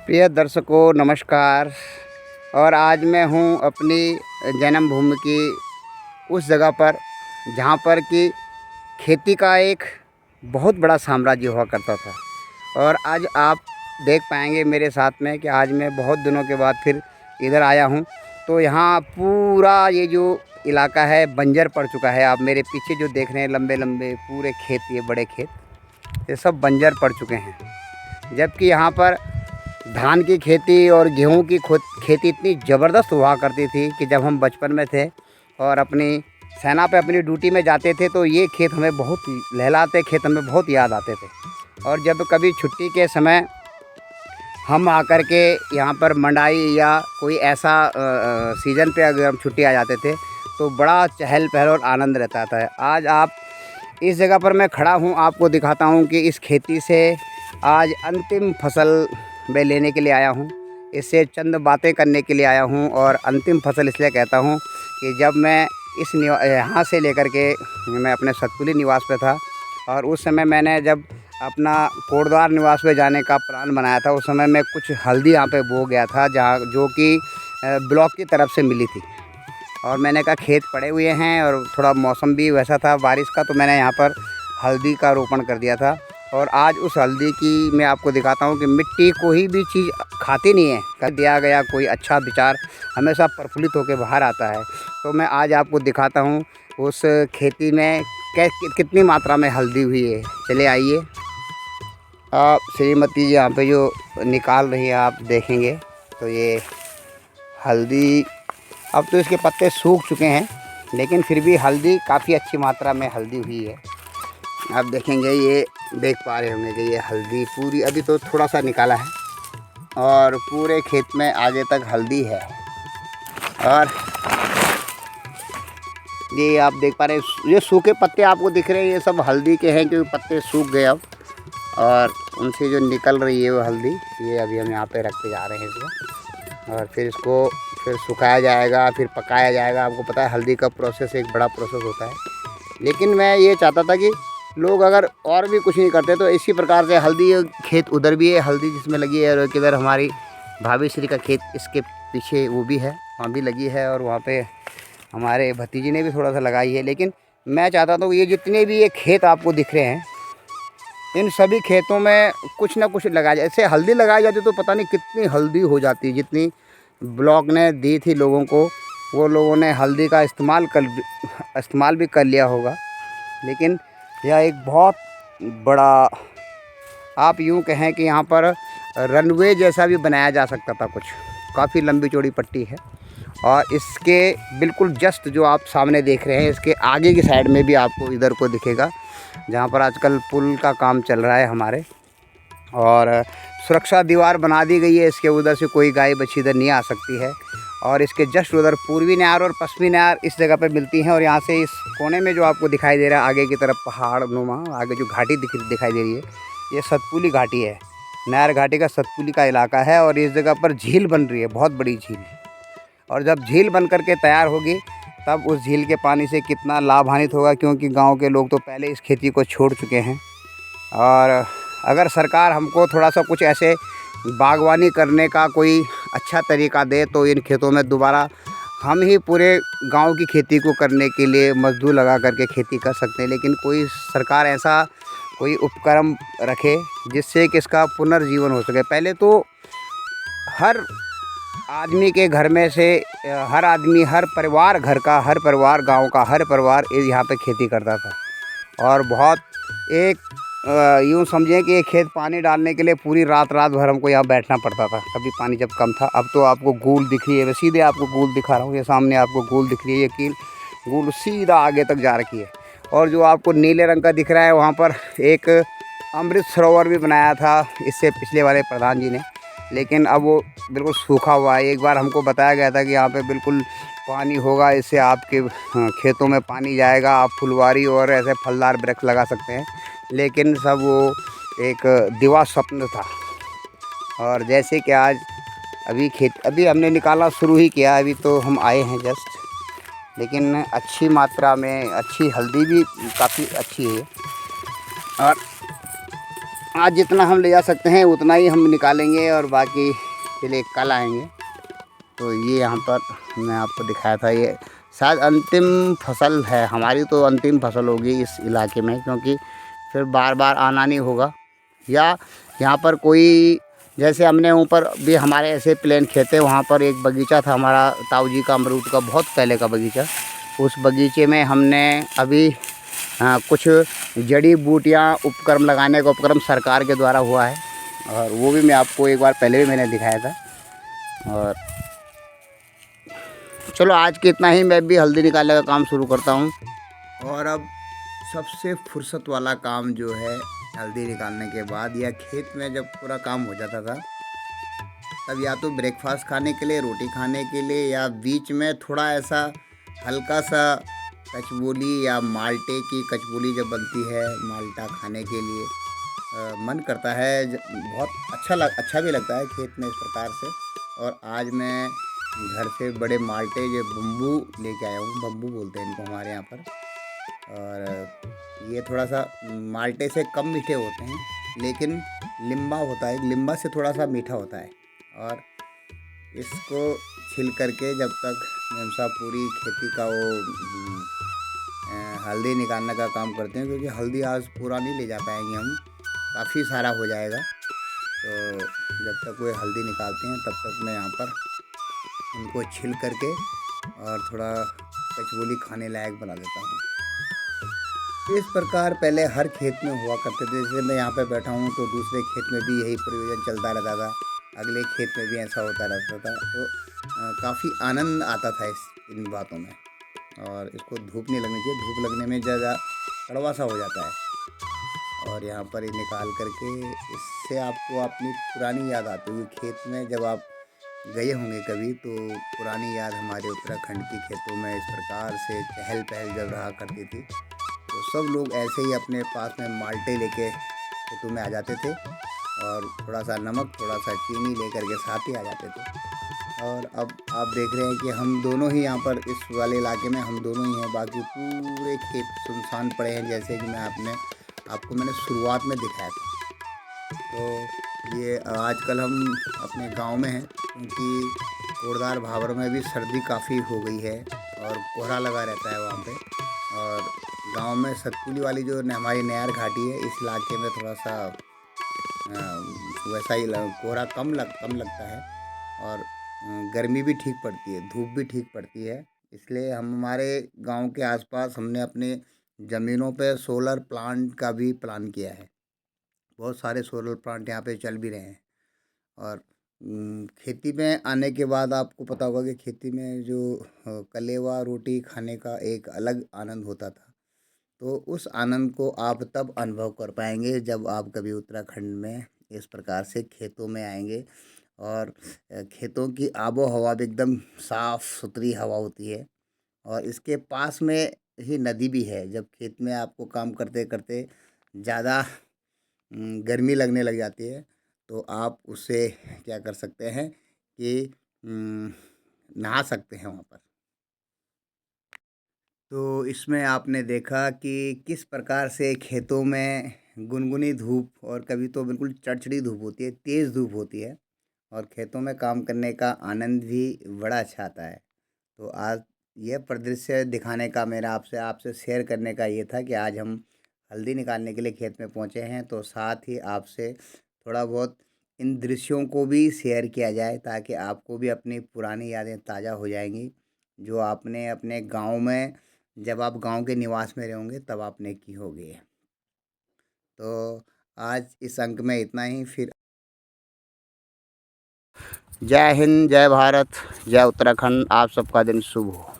प्रिय दर्शकों नमस्कार। और आज मैं हूँ अपनी जन्मभूमि की उस जगह पर जहाँ पर कि खेती का एक बहुत बड़ा साम्राज्य हुआ करता था। और आज आप देख पाएंगे मेरे साथ में कि आज मैं बहुत दिनों के बाद फिर इधर आया हूँ। तो यहाँ पूरा ये जो इलाका है बंजर पड़ चुका है। आप मेरे पीछे जो देख रहे हैं लंबे लंबे पूरे खेत, ये बड़े खेत, ये सब बंजर पड़ चुके हैं। जबकि यहाँ पर धान की खेती और गेहूं की खेती इतनी ज़बरदस्त हुआ करती थी कि जब हम बचपन में थे और अपनी सेना पे अपनी ड्यूटी में जाते थे तो ये खेत हमें बहुत लहलाते खेत हमें बहुत याद आते थे। और जब कभी छुट्टी के समय हम आकर के यहाँ पर मंडाई या कोई ऐसा सीज़न पे अगर हम छुट्टी आ जाते थे तो बड़ा चहल पहल और आनंद रहता था। आज आप इस जगह पर मैं खड़ा हूँ, आपको दिखाता हूँ कि इस खेती से आज अंतिम फसल मैं लेने के लिए आया हूँ। इससे चंद बातें करने के लिए आया हूँ। और अंतिम फसल इसलिए कहता हूँ कि जब मैं इस यहाँ से लेकर के मैं अपने सतपुली निवास पे था और उस समय मैंने जब अपना कोटद्वार निवास पे जाने का प्लान बनाया था, उस समय मैं कुछ हल्दी यहाँ पे बो गया था जहाँ जो कि ब्लॉक की तरफ से मिली थी। और मैंने कहा खेत पड़े हुए हैं और थोड़ा मौसम भी वैसा था बारिश का, तो मैंने यहाँ पर हल्दी का रोपण कर दिया था। और आज उस हल्दी की मैं आपको दिखाता हूँ कि मिट्टी कोई भी चीज़ खाती नहीं है, कर दिया गया कोई अच्छा विचार हमेशा प्रफुल्लित होकर बाहर आता है। तो मैं आज आपको दिखाता हूँ उस खेती में कितनी मात्रा में हल्दी हुई है। चले आइए। आप श्रीमती जी यहाँ पे जो निकाल रही है आप देखेंगे तो ये हल्दी, अब तो इसके पत्ते सूख चुके हैं लेकिन फिर भी हल्दी काफ़ी अच्छी मात्रा में हल्दी हुई है। आप देखेंगे, ये देख पा रहे होंगे कि ये हल्दी पूरी अभी तो थोड़ा सा निकाला है और पूरे खेत में आगे तक हल्दी है। और ये आप देख पा रहे हैं ये सूखे पत्ते आपको दिख रहे हैं, ये सब हल्दी के हैं क्योंकि पत्ते सूख गए अब। और उनसे जो निकल रही है वो हल्दी, ये अभी हम यहाँ पे रखते जा रहे हैं इसको। और फिर इसको फिर सुखाया जाएगा, फिर पकाया जाएगा। आपको पता है हल्दी का प्रोसेस एक बड़ा प्रोसेस होता है। लेकिन मैं ये चाहता था कि लोग अगर और भी कुछ नहीं करते तो इसी प्रकार से हल्दी खेत उधर भी है, हल्दी जिसमें लगी है, और किधर हमारी भाभी श्री का खेत इसके पीछे वो भी है, वहाँ भी लगी है। और वहाँ पे हमारे भतीजी ने भी थोड़ा सा लगाई है। लेकिन मैं चाहता था ये जितने भी ये खेत आपको दिख रहे हैं इन सभी खेतों में कुछ ना कुछ लगाया जाए। ऐसे हल्दी लगाई जाती तो पता नहीं कितनी हल्दी हो जाती। जितनी ब्लॉक ने दी थी लोगों को, वो लोगों ने हल्दी का इस्तेमाल भी कर लिया होगा। लेकिन यह एक बहुत बड़ा, आप यूँ कहें कि यहाँ पर रनवे जैसा भी बनाया जा सकता था कुछ। काफ़ी लंबी चौड़ी पट्टी है और इसके बिल्कुल जस्ट जो आप सामने देख रहे हैं इसके आगे की साइड में भी आपको इधर को दिखेगा जहाँ पर आजकल पुल का काम चल रहा है हमारे। और सुरक्षा दीवार बना दी गई है, इसके उधर से कोई गाय बछी इधर नहीं आ सकती है। और इसके जस्ट उधर पूर्वी नहर और पश्चिमी नहर इस जगह पे मिलती हैं। और यहाँ से इस कोने में जो आपको दिखाई दे रहा है आगे की तरफ पहाड़ नुमा आगे जो घाटी दिखाई दे रही है, ये सतपुली घाटी है। नहर घाटी का सतपुली का इलाका है और इस जगह पर झील बन रही है, बहुत बड़ी झील। और जब झील बन करके तैयार होगी तब उस झील के पानी से कितना लाभान्वित होगा, क्योंकि गाँव के लोग तो पहले इस खेती को छोड़ चुके हैं। और अगर सरकार हमको थोड़ा सा कुछ ऐसे बागवानी करने का कोई अच्छा तरीका दे तो इन खेतों में दोबारा हम ही पूरे गांव की खेती को करने के लिए मजदूर लगा करके खेती कर सकते हैं। लेकिन कोई सरकार ऐसा कोई उपक्रम रखे जिससे कि इसका पुनर्जीवन हो सके। पहले तो हर आदमी के घर में से हर आदमी, हर परिवार, घर का हर परिवार, गांव का हर परिवार यहाँ पे खेती करता था। और बहुत एक यूँ समझें कि एक खेत पानी डालने के लिए पूरी रात भर हमको यहाँ बैठना पड़ता था, कभी पानी जब कम था। अब तो आपको गूल दिख रही है, मैं सीधे आपको गूल दिखा रहा हूँ, ये सामने आपको गूल दिख रही है। ये गूल सीधा आगे तक जा रखी है। और जो आपको नीले रंग का दिख रहा है वहाँ पर एक अमृत सरोवर भी बनाया था इससे पिछले वाले प्रधान जी ने, लेकिन अब वो बिल्कुल सूखा हुआ है। एक बार हमको बताया गया था कि यहाँ पे बिल्कुल पानी होगा, इससे आपके खेतों में पानी जाएगा, आप फुलवारी और ऐसे फलदार वृक्ष लगा सकते हैं। लेकिन सब वो एक दिवा स्वप्न था। और जैसे कि आज अभी हमने निकालना शुरू ही किया, अभी तो हम आए हैं जस्ट। लेकिन अच्छी मात्रा में अच्छी हल्दी भी काफ़ी अच्छी है। और आज जितना हम ले जा सकते हैं उतना ही हम निकालेंगे और बाकी के लिए कल आएंगे। तो ये यहाँ पर मैं आपको दिखाया था, ये शायद अंतिम फसल है हमारी, तो अंतिम फसल होगी इस इलाके में, क्योंकि फिर बार बार आना नहीं होगा। या यहाँ पर कोई, जैसे हमने ऊपर भी हमारे ऐसे प्लेन खेत है, वहाँ पर एक बगीचा था हमारा ताऊ जी का, अमरूद का, बहुत पहले का बगीचा। उस बगीचे में हमने अभी कुछ जड़ी बूटियाँ उपक्रम लगाने का उपक्रम सरकार के द्वारा हुआ है, और वो भी मैं आपको एक बार पहले भी मैंने दिखाया था। और चलो आज के इतना ही, मैं भी हल्दी निकालने का काम शुरू करता हूँ। और अब सबसे फुर्सत वाला काम जो है, हल्दी निकालने के बाद या खेत में जब पूरा काम हो जाता था, तब या तो ब्रेकफास्ट खाने के लिए, रोटी खाने के लिए, या बीच में थोड़ा ऐसा हल्का सा कचबोली या माल्टे की कचबोली जब बनती है, माल्टा खाने के लिए मन करता है। बहुत अच्छा भी लगता है खेत में इस प्रकार से। और आज मैं घर से बड़े माल्टे जो बम्बू लेके आया हूँ, बम्बू बोलते हैं इनको हमारे यहाँ पर। और ये थोड़ा सा माल्टे से कम मीठे होते हैं, लेकिन लिम्बा होता है, लिम्बा से थोड़ा सा मीठा होता है। और इसको छिल करके जब तक मेमसा पूरी खेती का वो हल्दी निकालने का काम करते हैं, क्योंकि हल्दी आज पूरा नहीं ले जा पाएंगे हम, काफ़ी सारा हो जाएगा। तो जब तक वो हल्दी निकालते हैं तब तक मैं यहाँ पर उनको छिल करके और थोड़ा कचबोली खाने लायक बना देता हूँ। इस प्रकार पहले हर खेत में हुआ करते थे। जैसे मैं यहाँ पे बैठा हूँ तो दूसरे खेत में भी यही प्रयोजन चलता रहता था, अगले खेत में भी ऐसा होता रहता था। तो काफ़ी आनंद आता था इन बातों में। और इसको धूप नहीं लगनी चाहिए, धूप लगने में ज़्यादा कड़वा सा हो जाता है। और यहाँ पर ये निकाल करके, इससे आपको अपनी पुरानी याद आती होगी। खेत में जब आप गए होंगे कभी, तो पुरानी याद हमारे उत्तराखंड के खेतों में इस प्रकार से चहल पहल जब रहा करती थी। तो सब लोग ऐसे ही अपने पास में माल्टे लेके खेतों में आ जाते थे, और थोड़ा सा नमक, थोड़ा सा चीनी लेकर के साथ ही आ जाते थे। और अब आप देख रहे हैं कि हम दोनों ही यहाँ पर इस वाले इलाके में हम दोनों ही हैं, बाकी पूरे खेत सुनसान पड़े हैं, जैसे कि आपको मैंने शुरुआत में दिखाया था। तो ये आजकल हम अपने गांव में हैं, क्योंकि कोड़दार भावर में भी सर्दी काफ़ी हो गई है और कोहरा लगा रहता है वहाँ पे। और गांव में सतपुली वाली जो हमारी नयार घाटी है, इस इलाके में थोड़ा सा वैसा ही कोहरा कम लगता है, और गर्मी भी ठीक पड़ती है, धूप भी ठीक पड़ती है। इसलिए हम हमारे गांव के आसपास हमने अपने ज़मीनों पे सोलर प्लांट का भी प्लान किया है। बहुत सारे सोलर प्लांट यहाँ पे चल भी रहे हैं। और खेती में आने के बाद आपको पता होगा कि खेती में जो कलेवा रोटी खाने का एक अलग आनंद होता था। तो उस आनंद को आप तब अनुभव कर पाएंगे जब आप कभी उत्तराखंड में इस प्रकार से खेतों में आएंगे। और खेतों की आबो हवा भी एकदम साफ़ सुथरी हवा होती है, और इसके पास में ही नदी भी है। जब खेत में आपको काम करते करते ज़्यादा गर्मी लगने लग जाती है, तो आप उससे क्या कर सकते हैं कि नहा सकते हैं वहाँ पर। तो इसमें आपने देखा कि किस प्रकार से खेतों में गुनगुनी धूप, और कभी तो बिल्कुल चड़चड़ी धूप होती है, तेज़ धूप होती है, और खेतों में काम करने का आनंद भी बड़ा अच्छा आता है। तो आज यह परिदृश्य दिखाने का मेरा आपसे शेयर करने का ये था कि आज हम हल्दी निकालने के लिए खेत में पहुंचे हैं, तो साथ ही आपसे थोड़ा बहुत इन दृश्यों को भी शेयर किया जाए, ताकि आपको भी अपनी पुरानी यादें ताज़ा हो जाएंगी, जो आपने अपने गांव में, जब आप गांव के निवास में रहोगे तब आपने की होगी। तो आज इस अंक में इतना ही। फिर जय हिंद, जय भारत, जय उत्तराखंड। आप सबका दिन शुभ हो।